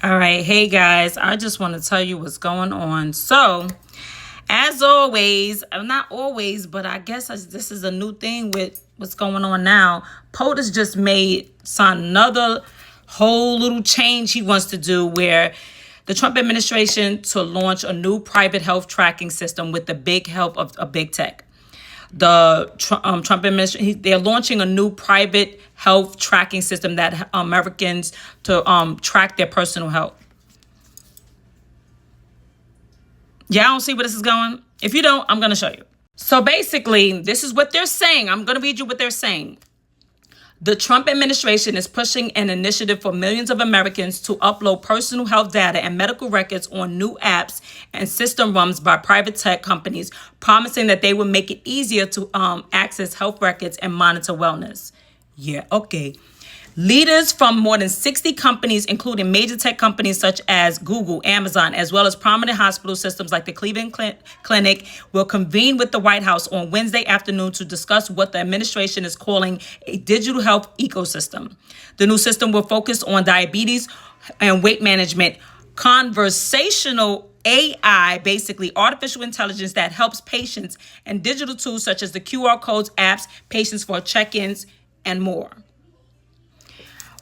All right, hey guys, I just want to tell you what's going on. So, as always, not always, but I guess this is a new thing with what's going on now. POTUS just made another whole little change he wants to do where the Trump administration to launch a new private health tracking system with the big help of big tech. The Trump administration, they're launching a new private health tracking system that Americans to track their personal health. Y'all don't see where this is going? If you don't, I'm going to show you. So basically, this is what they're saying. I'm going to read you what they're saying. The Trump administration is pushing an initiative for millions of Americans to upload personal health data and medical records on new apps and system runs by private tech companies, promising that they will make it easier to access health records and monitor wellness. Yeah, okay. Leaders from more than 60 companies, including major tech companies such as Google, Amazon, as well as prominent hospital systems like the Cleveland Clinic, will convene with the White House on Wednesday afternoon to discuss what the administration is calling a digital health ecosystem. The new system will focus on diabetes and weight management, conversational AI, basically artificial intelligence that helps patients, and digital tools such as the QR codes, apps, patients for check-ins, and more.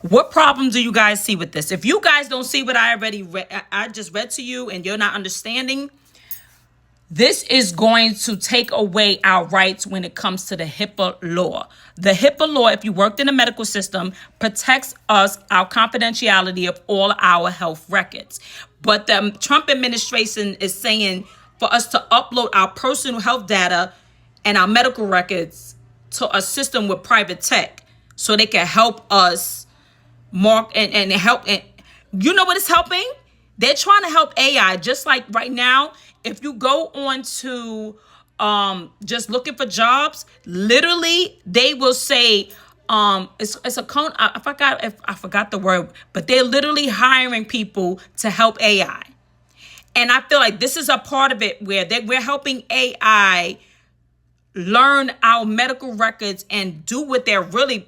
What problem do you guys see with this? If you guys don't see what I already read, I just read to you and you're not understanding, this is going to take away our rights when it comes to the HIPAA law. The HIPAA law, if you worked in the medical system, protects us, our confidentiality of all our health records. But the Trump administration is saying for us to upload our personal health data and our medical records to a system with private tech so they can help us mark and help. And you know what it's helping? They're trying to help AI. Just like right now, if you go on to just looking for jobs, literally they will say it's a cone. I forgot the word, but they're literally hiring people to help AI. And I feel like this is a part of it where we're helping AI learn our medical records and do what they're really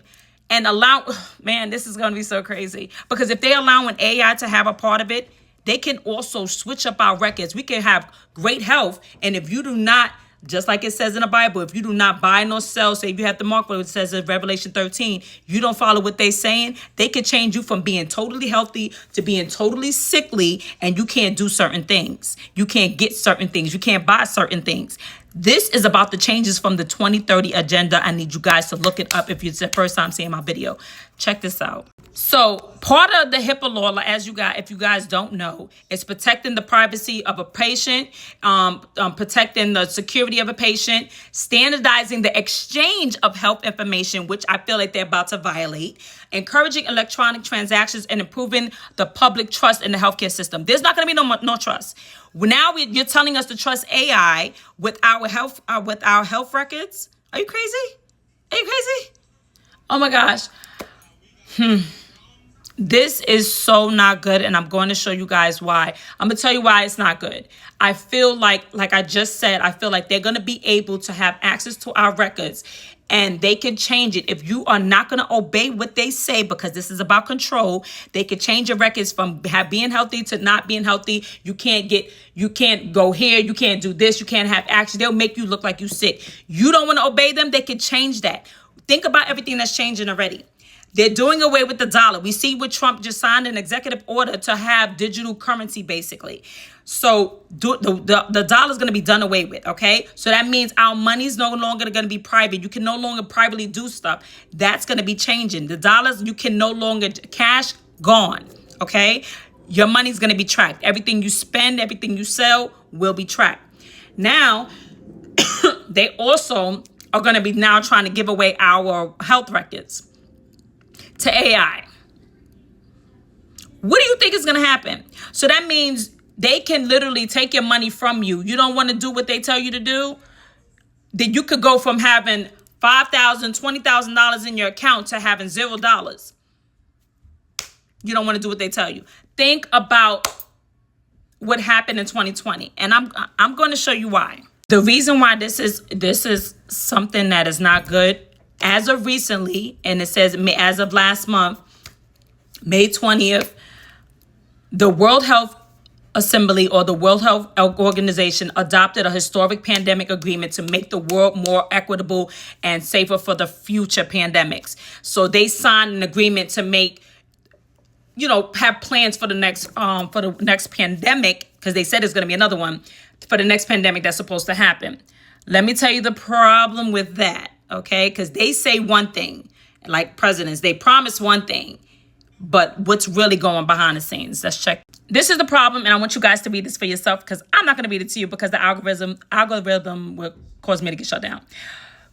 and allow, man, this is going to be so crazy. Because if they allow an AI to have a part of it, they can also switch up our records. We can have great health. And if you do not, just like it says in the Bible, if you do not buy nor sell, say if you have to mark what it says in Revelation 13, you don't follow what they're saying, they could change you from being totally healthy to being totally sickly, and you can't do certain things. You can't get certain things. You can't buy certain things. This is about the changes from the 2030 agenda. I need you guys to look it up if it's the first time seeing my video. Check this out. So part of the HIPAA law, if you guys don't know, is protecting the privacy of a patient, protecting the security of a patient, standardizing the exchange of health information, which I feel like they're about to violate, encouraging electronic transactions, and improving the public trust in the healthcare system. There's not going to be no trust. Now you're telling us to trust AI with our health records. Are you crazy? Are you crazy? Oh my gosh. This is so not good, and I'm going to show you guys why. I'm going to tell you why it's not good. I feel like I just said, I feel like they're going to be able to have access to our records, and they can change it. If you are not going to obey what they say, because this is about control, they can change your records from being healthy to not being healthy. You can't go here. You can't do this. You can't have action. They'll make you look like you're sick. You don't want to obey them. They can change that. Think about everything that's changing already. They're doing away with the dollar. We see what Trump just signed an executive order to have digital currency, basically. So the dollar is going to be done away with, okay? So that means our money is no longer going to be private. You can no longer privately do stuff. That's going to be changing. The dollars, you can no longer, cash gone, okay? Your money is going to be tracked. Everything you spend, everything you sell will be tracked. Now, they also are going to be now trying to give away our health records to AI. What do you think is going to happen? So that means they can literally take your money from you. You don't want to do what they tell you to do? Then you could go from having $5,000, $20,000 in your account to having $0. You don't want to do what they tell you. Think about what happened in 2020. And I'm going to show you why. The reason why this is something that is not good, as of recently, and it says as of last month, May 20th, The World Health Assembly, or the World Health Organization, adopted a historic pandemic agreement to make the world more equitable and safer for the future pandemics. So they signed an agreement to make, have plans for the next pandemic, because they said there's going to be another one for the next pandemic that's supposed to happen. Let me tell you the problem with that, okay? Because they say one thing, like presidents, they promise one thing, but what's really going behind the scenes? Let's check. This is the problem, and I want you guys to read this for yourself, because I'm not going to read it to you, because the algorithm will cause me to get shut down.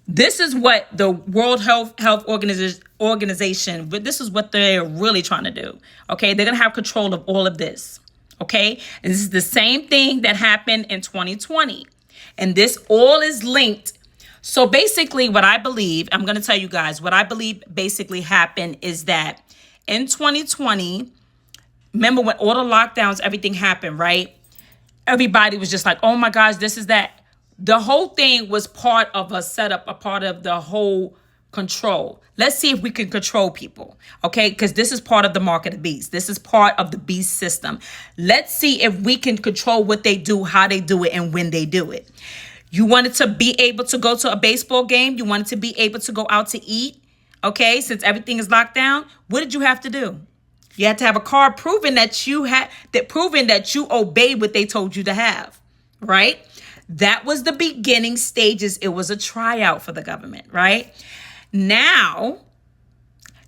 This is what the World Health Organization, this is what they're really trying to do. Okay, they're going to have control of all of this. Okay, and this is the same thing that happened in 2020, and this all is linked. So basically, what I believe, I'm going to tell you guys what I believe basically happened is that in 2020, remember when all the lockdowns, everything happened, right? Everybody was just like, oh my gosh, this is that. The whole thing was part of a setup, a part of the whole control. Let's see if we can control people, okay? Because this is part of the mark of the beast. This is part of the beast system. Let's see if we can control what they do, how they do it, and when they do it. You wanted to be able to go to a baseball game. You wanted to be able to go out to eat, okay? Since everything is locked down, what did you have to do? You had to have a card proving that you obeyed what they told you to have, right? That was the beginning stages. It was a tryout for the government, right? Now,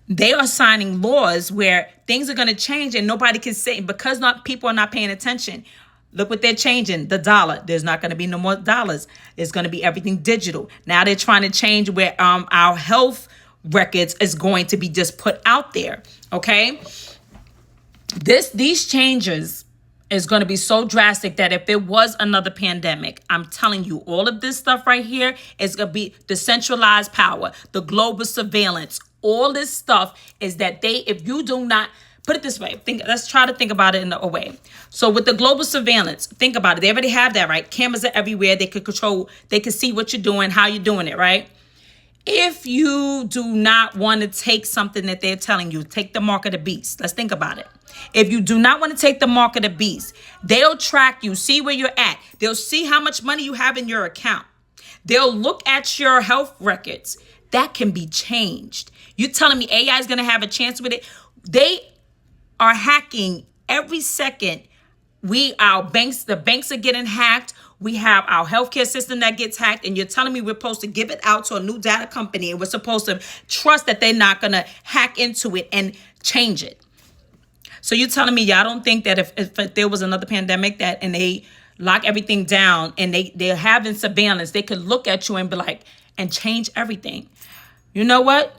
they are signing laws where things are going to change and nobody can say, because people are not paying attention. Look what they're changing. The dollar. There's not going to be no more dollars. It's going to be everything digital. Now they're trying to change where our health records is going to be just put out there, okay? These changes is going to be so drastic that if it was another pandemic, I'm telling you, all of this stuff right here is going to be the centralized power, the global surveillance. All this stuff is that if you do not, put it this way, let's try to think about it in a way. So with the global surveillance, think about it. They already have that, right? Cameras are everywhere. They could control, they could see what you're doing, how you're doing it, right? If you do not want to take something that they're telling you, take the mark of the beast. Let's think about it. If you do not want to take the mark of the beast, they'll track you, see where you're at. They'll see how much money you have in your account. They'll look at your health records. That can be changed. You're telling me AI is going to have a chance with it? They are hacking every second. The banks are getting hacked. We have our healthcare system that gets hacked, and you're telling me we're supposed to give it out to a new data company, and we're supposed to trust that they're not going to hack into it and change it. So you're telling me y'all don't think that if there was another pandemic and they lock everything down and they're having surveillance, they could look at you and be like, and change everything. You know what?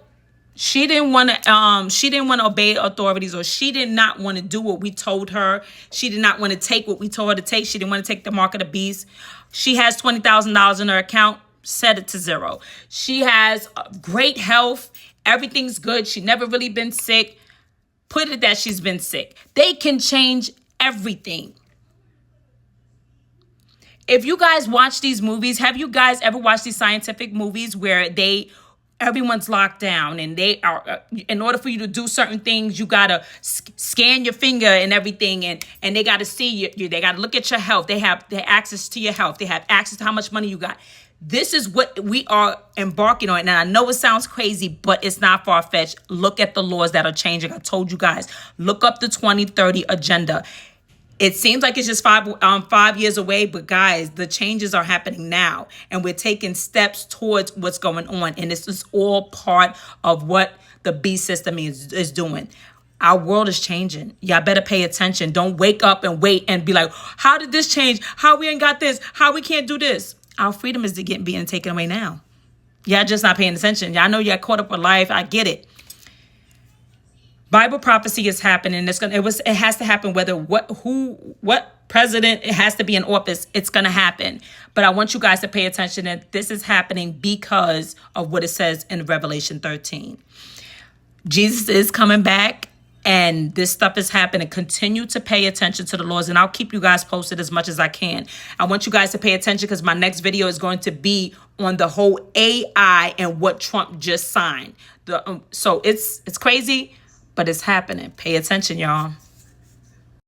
She didn't want to obey authorities, or she did not want to do what we told her. She did not want to take what we told her to take. She didn't want to take the mark of the beast. She has $20,000 in her account. Set it to zero. She has great health. Everything's good. She never really been sick. Put it that she's been sick. They can change everything. If you guys watch these movies, have you guys ever watched these scientific movies where everyone's locked down and they are, in order for you to do certain things, you got to scan your finger and everything, and they got to see you. They got to look at your health. They have access to your health. They have access to how much money you got. This is what we are embarking on. And I know it sounds crazy, but it's not far-fetched. Look at the laws that are changing. I told you guys, look up the 2030 agenda. It seems like it's just 5 years away, but guys, the changes are happening now, and we're taking steps towards what's going on. And this is all part of what the beast system is doing. Our world is changing. Y'all better pay attention. Don't wake up and wait and be like, how did this change? How we ain't got this? How we can't do this? Our freedom is being taken away now. Y'all just not paying attention. Y'all know y'all caught up with life. I get it. Bible prophecy is happening. It has to happen whether what president it has to be in office. It's going to happen. But I want you guys to pay attention that this is happening because of what it says in Revelation 13. Jesus is coming back, and this stuff is happening. Continue to pay attention to the laws, and I'll keep you guys posted as much as I can. I want you guys to pay attention because my next video is going to be on the whole AI and what Trump just signed. So it's crazy, but it's happening. Pay attention, y'all.